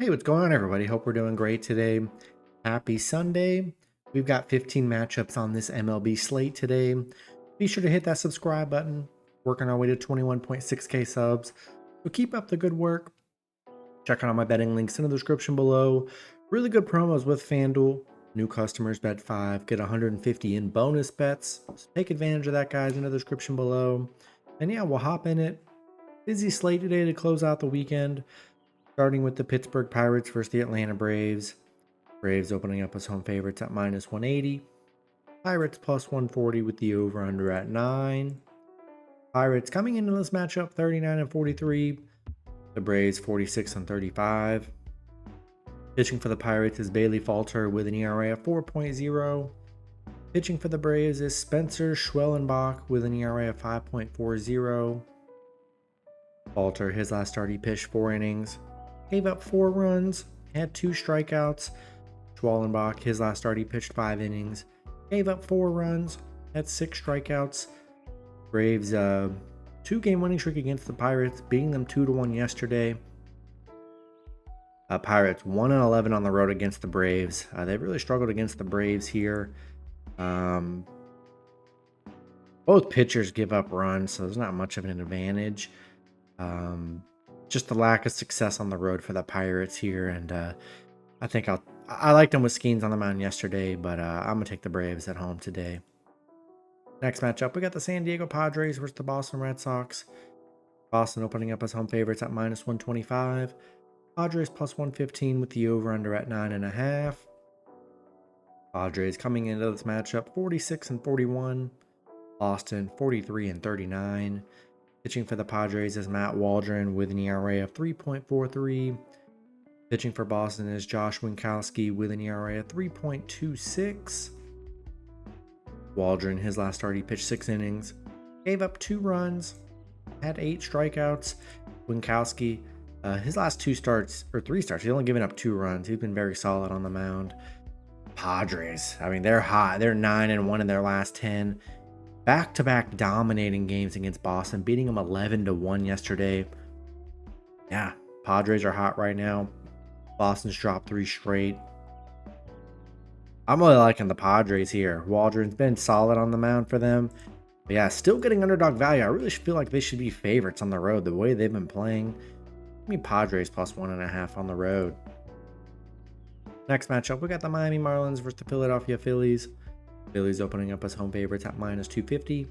Hey, what's going on, everybody? Hope we're doing great today. Happy Sunday. We've got 15 matchups on this MLB slate today. Be sure to hit that subscribe button. Working our way to 21.6K subs. So keep up the good work. Check out my betting links in the description below. Really good promos with FanDuel. New customers bet 5, get 150 in bonus bets. So take advantage of that, guys, in the description below. And yeah, we'll hop in it. Busy slate today to close out the weekend. Starting with the Pittsburgh Pirates versus the Atlanta Braves. Braves opening up as home favorites at minus 180. Pirates plus 140 with the over-under at 9. Pirates coming into this matchup 39-43. The Braves 46-35. Pitching for the Pirates is Bailey Falter with an ERA of 4.0. Pitching for the Braves is Spencer Schwellenbach with an ERA of 5.40. Falter, his last start, he pitched 4 innings. Gave up 4 runs, had 2 strikeouts. Schwellenbach, his last start, he pitched 5 innings. Gave up 4 runs, had 6 strikeouts. Braves, 2-game winning streak against the Pirates, beating them 2-1 yesterday. Pirates 1-11 on the road against the Braves. They really struggled against the Braves here. Both pitchers give up runs, so there's not much of an advantage. Just the lack of success on the road for the Pirates here, and I think I liked them with Skeens on the mound yesterday, but I'm gonna take the Braves at home today. Next matchup, we got the San Diego Padres versus the Boston Red Sox. Boston opening up as home favorites at minus 125. Padres plus 115 with the over/under at 9.5. Padres coming into this matchup 46-41. Boston 43-39. Pitching for the Padres is Matt Waldron with an ERA of 3.43. Pitching for Boston is Josh Winkowski with an ERA of 3.26. Waldron, his last start, he pitched 6 innings. Gave up 2 runs. Had 8 strikeouts. Winkowski, his last 2 starts, or 3 starts, he's only given up 2 runs. He's been very solid on the mound. Padres, I mean, they're hot. They're 9-1 in their last 10. Back-to-back dominating games against Boston, beating them 11-1 yesterday. Yeah, Padres are hot right now. Boston's dropped 3 straight. I'm really liking the Padres here. Waldron's been solid on the mound for them. But yeah, still getting underdog value. I really feel like they should be favorites on the road the way they've been playing. Give me Padres plus 1.5 on the road. Next matchup, we got the Miami Marlins versus the Philadelphia Phillies. Phillies opening up as home favorites at minus 250.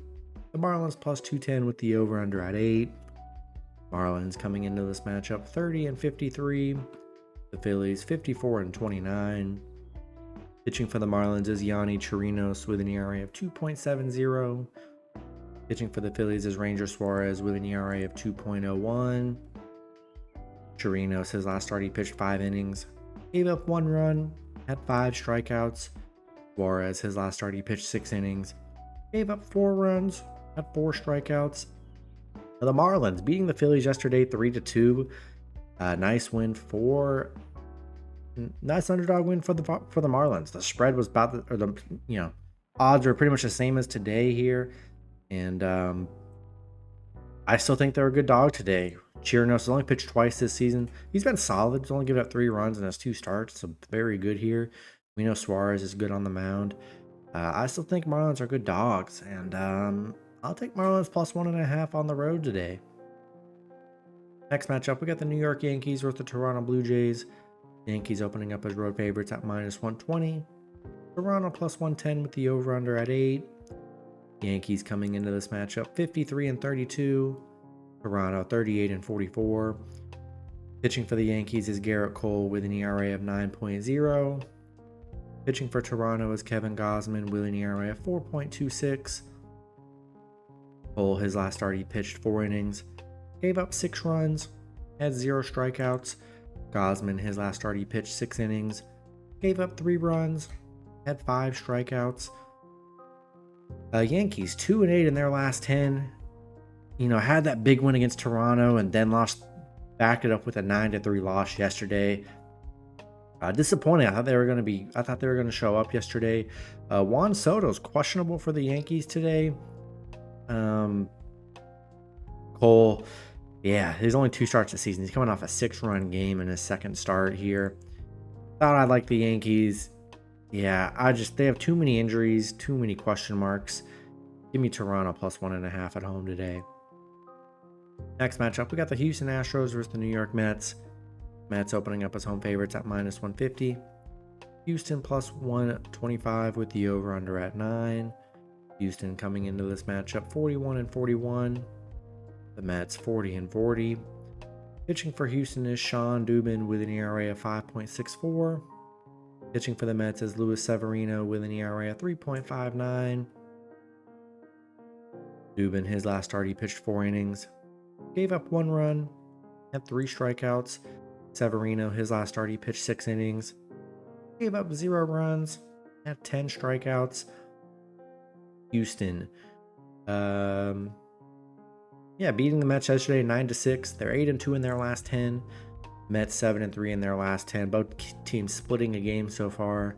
The Marlins plus 210 with the over/under at 8. Marlins coming into this matchup 30-53. The Phillies 54-29. Pitching for the Marlins is Yanni Chirinos with an ERA of 2.70. Pitching for the Phillies is Ranger Suarez with an ERA of 2.01. Chirinos, his last start, he pitched 5 innings. Gave up 1 run, had 5 strikeouts. Suarez, his last start, he pitched 6 innings. Gave up 4 runs, had 4 strikeouts. The Marlins beating the Phillies yesterday 3-2. Nice win for... Nice underdog win for the Marlins. The spread was about odds are pretty much the same as today here. And I still think they're a good dog today. Chirinos has only pitched twice this season. He's been solid. He's only given up 3 runs in his 2 starts. So very good here. We know Suarez is good on the mound. I still think Marlins are good dogs. And I'll take Marlins plus 1.5 on the road today. Next matchup, we got the New York Yankees versus the Toronto Blue Jays. Yankees opening up as road favorites at minus 120. Toronto plus 110 with the over/under at 8. Yankees coming into this matchup 53-32. Toronto 38-44. Pitching for the Yankees is Garrett Cole with an ERA of 9.0. Pitching for Toronto is Kevin Gausman with an ERA of 4.26. Cole, his last start, he pitched 4 innings. Gave up 6 runs. Had 0 strikeouts. Gausman, his last start, he pitched 6 innings. Gave up 3 runs. Had 5 strikeouts. Yankees 2-8 in their last 10. Had that big win against Toronto and then backed it up with a 9-3 loss yesterday. Disappointing. I thought they were going to show up yesterday. Juan Soto's questionable for the Yankees today. Cole, Yeah, his only 2 starts this season. He's coming off a 6-run game in his second start here. Thought I'd like the Yankees. Yeah, they have too many injuries, too many question marks. Give me Toronto plus 1.5 at home today. Next matchup, we got the Houston Astros versus the New York Mets. Mets opening up as home favorites at minus 150. Houston plus 125 with the over-under at 9. Houston coming into this matchup 41-41. The Mets 40-40. Pitching for Houston is Sean Dubin with an ERA of 5.64. Pitching for the Mets is Luis Severino with an ERA of 3.59. Dubin, his last start, he pitched 4 innings. Gave up 1 run, had 3 strikeouts. Severino, his last start, he pitched 6 innings. Gave up 0 runs, had 10 strikeouts. Houston, beating the Mets yesterday 9-6. They're 8-2 in their last 10. Mets 7-3 in their last 10. Both teams splitting a game so far.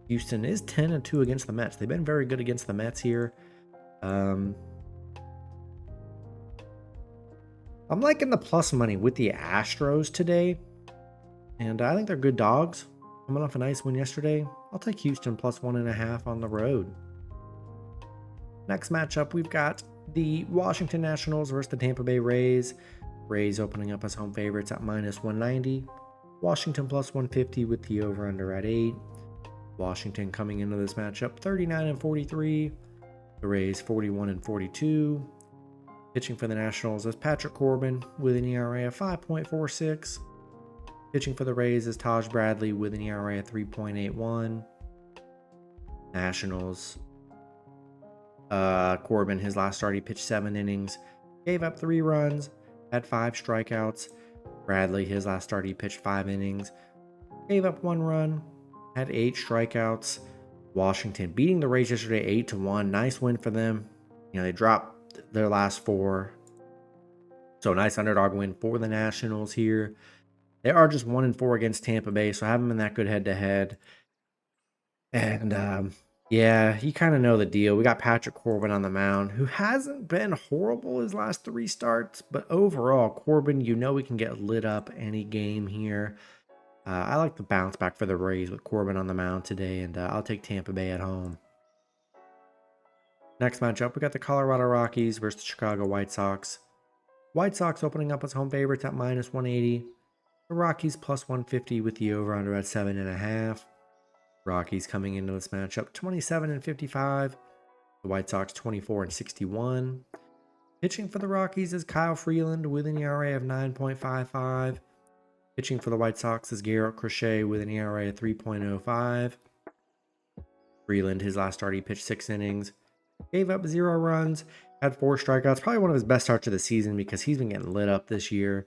Houston is 10-2 against the Mets. They've been very good against the Mets here. I'm liking the plus money with the Astros today, and I think they're good dogs. Coming off a nice win yesterday, I'll take Houston plus 1.5 on the road. Next matchup, we've got the Washington Nationals versus the Tampa Bay Rays. Rays opening up as home favorites at minus 190. Washington plus 150 with the over-under at 8. Washington coming into this matchup 39-43. The Rays 41-42. Pitching for the Nationals is Patrick Corbin with an ERA of 5.46. Pitching for the Rays is Taj Bradley with an ERA of 3.81. Nationals. Corbin, his last start, he pitched 7 innings. Gave up 3 runs. Had 5 strikeouts. Bradley, his last start, he pitched 5 innings. Gave up 1 run. Had 8 strikeouts. Washington beating the Rays yesterday 8-1. Nice win for them. They dropped their last 4. So nice underdog win for the Nationals here. They are just 1-4 against Tampa Bay, so haven't been that good head-to-head. And you kind of know the deal. We got Patrick Corbin on the mound, who hasn't been horrible his last 3 starts, but overall, Corbin, we can get lit up any game here. I like the bounce back for the Rays with Corbin on the mound today, and I'll take Tampa Bay at home. Next matchup, we got the Colorado Rockies versus the Chicago White Sox. White Sox opening up as home favorites at minus 180. The Rockies plus 150 with the over-under at 7.5. Rockies coming into this matchup 27-55. The White Sox 24-61. Pitching for the Rockies is Kyle Freeland with an ERA of 9.55. Pitching for the White Sox is Garrett Crochet with an ERA of 3.05. Freeland, his last start, he pitched 6 innings. Gave up 0 runs. Had 4 strikeouts. Probably one of his best starts of the season because he's been getting lit up this year.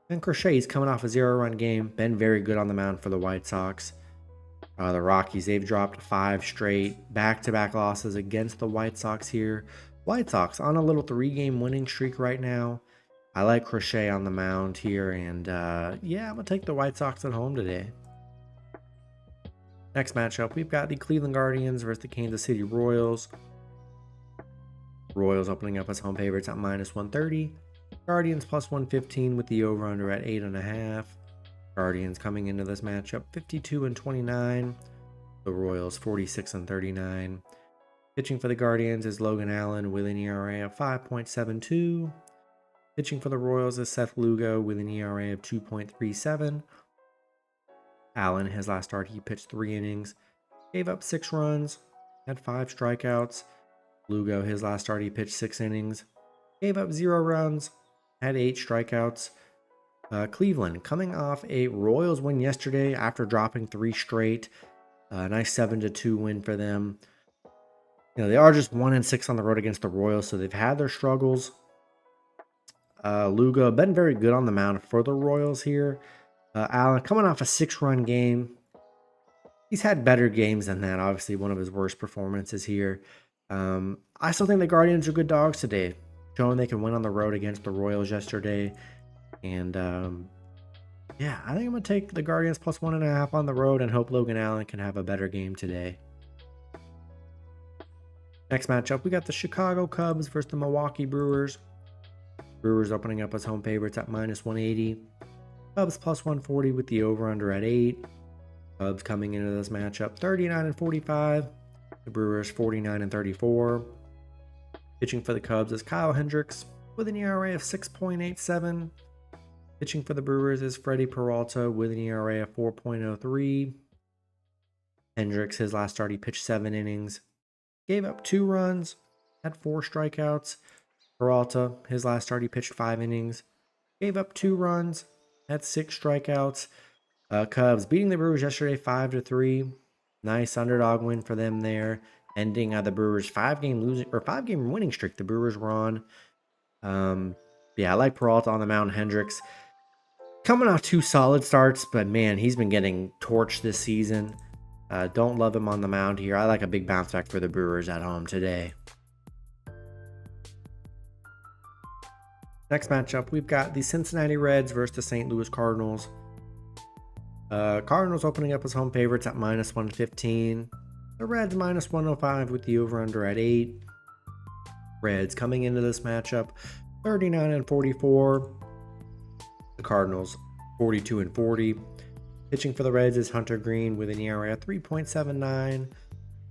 And Crochet's coming off a 0-run game. Been very good on the mound for the White Sox. The Rockies, they've dropped 5 straight back-to-back losses against the White Sox here. White Sox on a little 3-game winning streak right now. I like Crochet on the mound here, and I'm going to take the White Sox at home today. Next matchup, we've got the Cleveland Guardians versus the Kansas City Royals. Royals opening up as home favorites at minus 130. Guardians plus 115 with the over-under at 8.5. Guardians coming into this matchup 52-29. The Royals 46-39. Pitching for the Guardians is Logan Allen with an ERA of 5.72. Pitching for the Royals is Seth Lugo with an ERA of 2.37. Allen, his last start, he pitched 3 innings. Gave up 6 runs. Had 5 strikeouts. Lugo, his last start, he pitched 6 innings. Gave up 0 runs. Had 8 strikeouts. Cleveland coming off a Royals win yesterday after dropping 3 straight. Nice 7-2 win for them. They are just 1-6 on the road against the Royals, so they've had their struggles. Lugo been very good on the mound for the Royals here. Allen coming off a 6-run game. He's had better games than that. Obviously, one of his worst performances here. I still think the Guardians are good dogs today, showing they can win on the road against the Royals yesterday. And I think I'm going to take the Guardians plus 1.5 on the road and hope Logan Allen can have a better game today. Next matchup, we got the Chicago Cubs versus the Milwaukee Brewers. Brewers opening up as home favorites at -180. Cubs +140 with the over-under at 8. Cubs coming into this matchup 39-45. The Brewers 49-34. Pitching for the Cubs is Kyle Hendricks with an ERA of 6.87. Pitching for the Brewers is Freddie Peralta with an ERA of 4.03. Hendricks, his last start, he pitched 7 innings. Gave up 2 runs, had 4 strikeouts. Peralta, his last start, he pitched 5 innings. Gave up 2 runs, had 6 strikeouts. Cubs beating the Brewers yesterday 5-3. Nice underdog win for them there. Ending the Brewers' 5-game winning streak the Brewers were on. Yeah, I like Peralta on the mound. Hendricks coming off 2 solid starts, but man, he's been getting torched this season. Don't love him on the mound here. I like a big bounce back for the Brewers at home today. Next matchup, we've got the Cincinnati Reds versus the St. Louis Cardinals. Cardinals opening up as home favorites at -115. The Reds -105 with the over-under at 8. Reds coming into this matchup 39-44. The Cardinals 42-40. Pitching for the Reds is Hunter Green with an ERA of 3.79.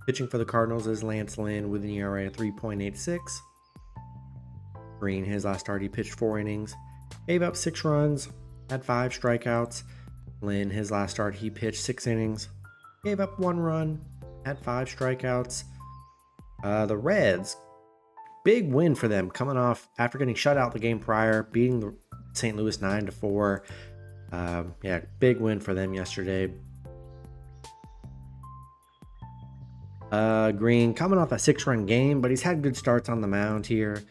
Pitching for the Cardinals is Lance Lynn with an ERA of 3.86. Green, his last start, he pitched 4 innings. Gave up 6 runs, had 5 strikeouts. Lynn, his last start, he pitched 6 innings. Gave up 1 run, had 5 strikeouts. The Reds, big win for them coming off after getting shut out the game prior, beating the St. Louis 9-4. Yeah, big win for them yesterday. Green coming off a 6-run game, but he's had good starts on the mound here.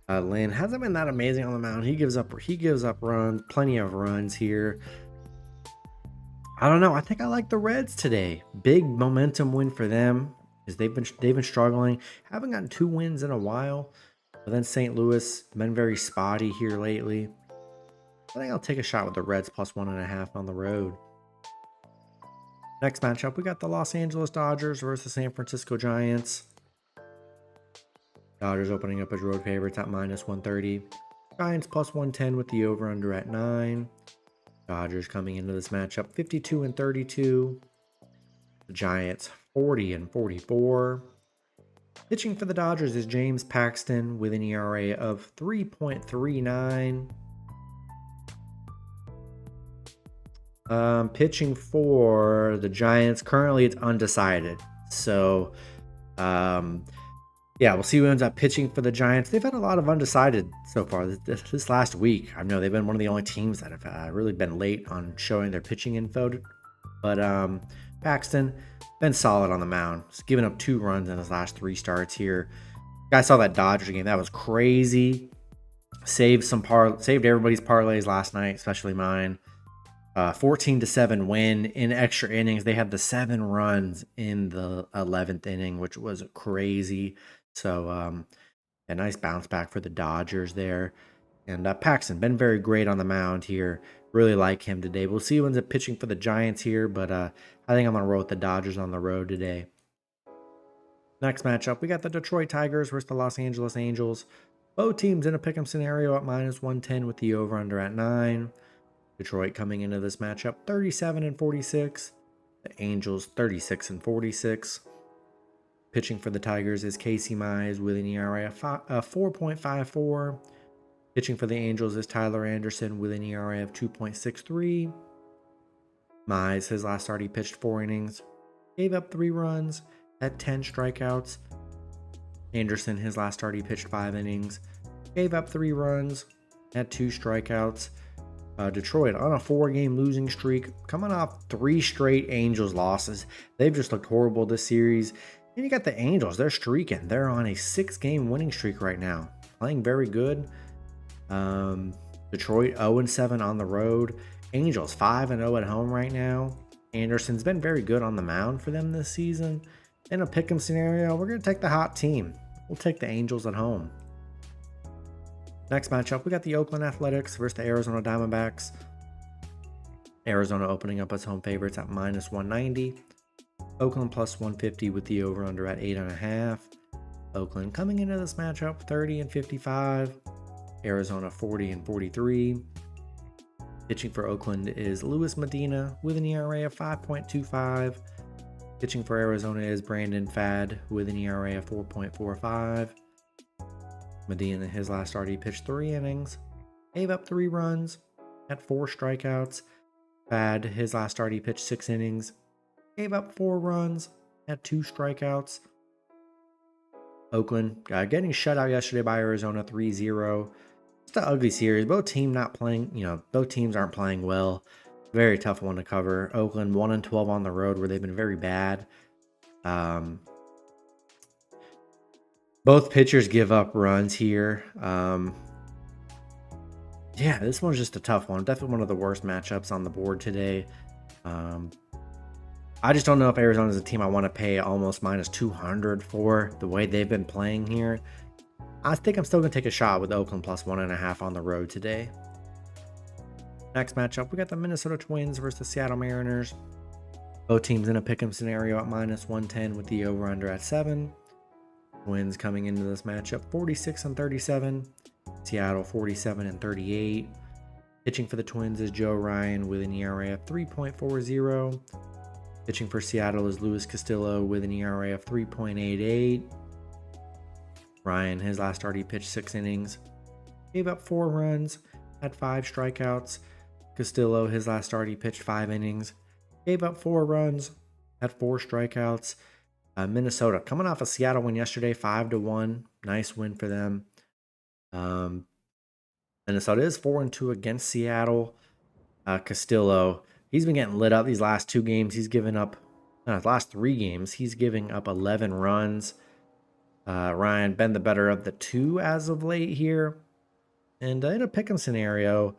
Lynn hasn't been that amazing on the mound. He gives up runs, plenty of runs here. I don't know. I think I like the Reds today. Big momentum win for them because they've been struggling. Haven't gotten 2 wins in a while. But then St. Louis been very spotty here lately. I think I'll take a shot with the Reds +1.5 on the road. Next matchup, we got the Los Angeles Dodgers versus the San Francisco Giants. Dodgers opening up as road favorites at -130. Giants +110 with the over-under at 9. Dodgers coming into this matchup 52-32. The Giants 40-44. Pitching for the Dodgers is James Paxton with an ERA of 3.39. Pitching for the Giants, currently it's undecided. So, yeah, we'll see who ends up pitching for the Giants. They've had a lot of undecided so far this last week. I know they've been one of the only teams that have really been late on showing their pitching info. But Paxton, been solid on the mound. He's given up 2 runs in his last 3 starts here. Guys saw that Dodgers game. That was crazy. Saved everybody's parlays last night, especially mine. 14-7 win in extra innings. They had the 7 runs in the 11th inning, which was crazy. So a nice bounce back for the Dodgers there. And Paxton been very great on the mound here. Really like him today. We'll see who ends up pitching for the Giants here, but I think I'm going to roll with the Dodgers on the road today. Next matchup, we got the Detroit Tigers versus the Los Angeles Angels. Both teams in a pick'em scenario at -110 with the over-under at 9. Detroit coming into this matchup 37-46. The Angels 36-46. Pitching for the Tigers is Casey Mize with an ERA of 4.54. Pitching for the Angels is Tyler Anderson with an ERA of 2.63. Mize, his last start, he pitched 4 innings. Gave up 3 runs, had 10 strikeouts. Anderson, his last start, he pitched 5 innings. Gave up 3 runs, had 2 strikeouts. Detroit on a 4-game losing streak, coming off 3 straight Angels losses. They've just looked horrible this series. And you got the Angels, they're streaking. They're on a 6-game winning streak right now, playing very good. Detroit 0-7 on the road. Angels 5-0 at home right now. Anderson's been very good on the mound for them this season. In a pick'em scenario, we're going to take the hot team. We'll take the Angels at home. Next matchup, we got the Oakland Athletics versus the Arizona Diamondbacks. Arizona opening up as home favorites at -190. Oakland +150 with the over-under at 8.5. Oakland coming into this matchup 30-55. Arizona 40 and 43. Pitching for Oakland is Luis Medina with an ERA of 5.25. Pitching for Arizona is Brandon Fad with an ERA of 4.45. Medina, his last start, he pitched 3 innings, gave up 3 runs, had 4 strikeouts. Fad, his last start, he pitched 6 innings, gave up 4 runs, had 2 strikeouts. Oakland getting shut out yesterday by Arizona 3-0. It's an ugly series. Both teams aren't playing well. Very tough one to cover. Oakland 1-12 on the road where they've been very bad. Both pitchers give up runs here. Yeah, this one's just a tough one. Definitely one of the worst matchups on the board today. I just don't know if Arizona is a team I want to pay almost minus 200 for the way they've been playing here. I think I'm still going to take a shot with Oakland plus 1.5 on the road today. Next matchup, we got the Minnesota Twins versus the Seattle Mariners. Both teams in a pick'em scenario at minus 110 with the over-under at 7. Twins coming into this matchup 46 and 37. Seattle 47 and 38. Pitching for the Twins is Joe Ryan with an ERA of 3.40. Pitching for Seattle is Luis Castillo with an ERA of 3.88. Ryan, his last start, he pitched 6 innings, gave up 4 runs, had 5 strikeouts. Castillo, his last start, he pitched 5 innings, gave up 4 runs, had 4 strikeouts. Minnesota coming off a Seattle win yesterday, 5-1. Nice win for them. Minnesota is 4-2 against Seattle. Castillo, he's been getting lit up these last 2 games. He's given up, last 3 games, he's giving up 11 runs. Ryan been the better of the 2 as of late here. And in a pick'em scenario,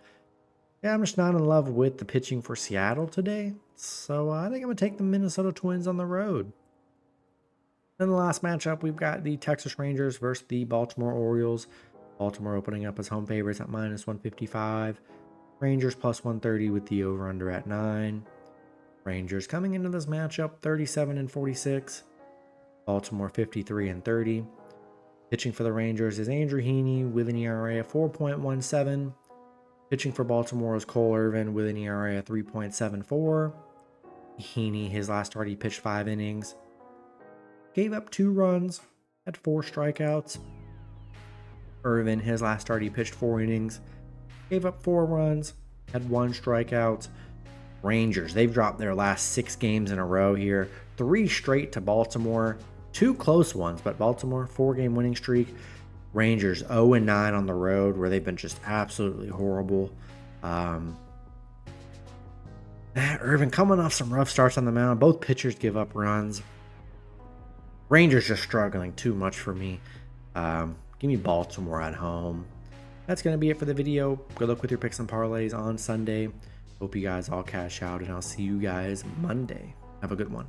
yeah, I'm just not in love with the pitching for Seattle today. So I think I'm going to take the Minnesota Twins on the road. Then the last matchup, we've got the Texas Rangers versus the Baltimore Orioles. Baltimore opening up as home favorites at minus 155. Rangers plus 130 with the over-under at 9. Rangers coming into this matchup 37 and 46. Baltimore 53 and 30. Pitching for the Rangers is Andrew Heaney with an ERA of 4.17. Pitching for Baltimore is Cole Irvin with an ERA of 3.74. Heaney, his last start, he pitched 5 innings, gave up 2 runs, had 4 strikeouts. Irvin, his last start, he pitched 4 innings, gave up 4 runs, had 1 strikeout. Rangers, they've dropped their last 6 games in a row here. 3 straight to Baltimore. 2 close ones, but Baltimore, 4-game winning streak. Rangers 0-9 on the road where they've been just absolutely horrible. Irvin coming off some rough starts on the mound. Both pitchers give up runs. Rangers just struggling too much for me. Give me Baltimore at home. That's going to be it for the video. Good luck with your picks and parlays on Sunday. Hope you guys all cash out, and I'll see you guys Monday. Have a good one.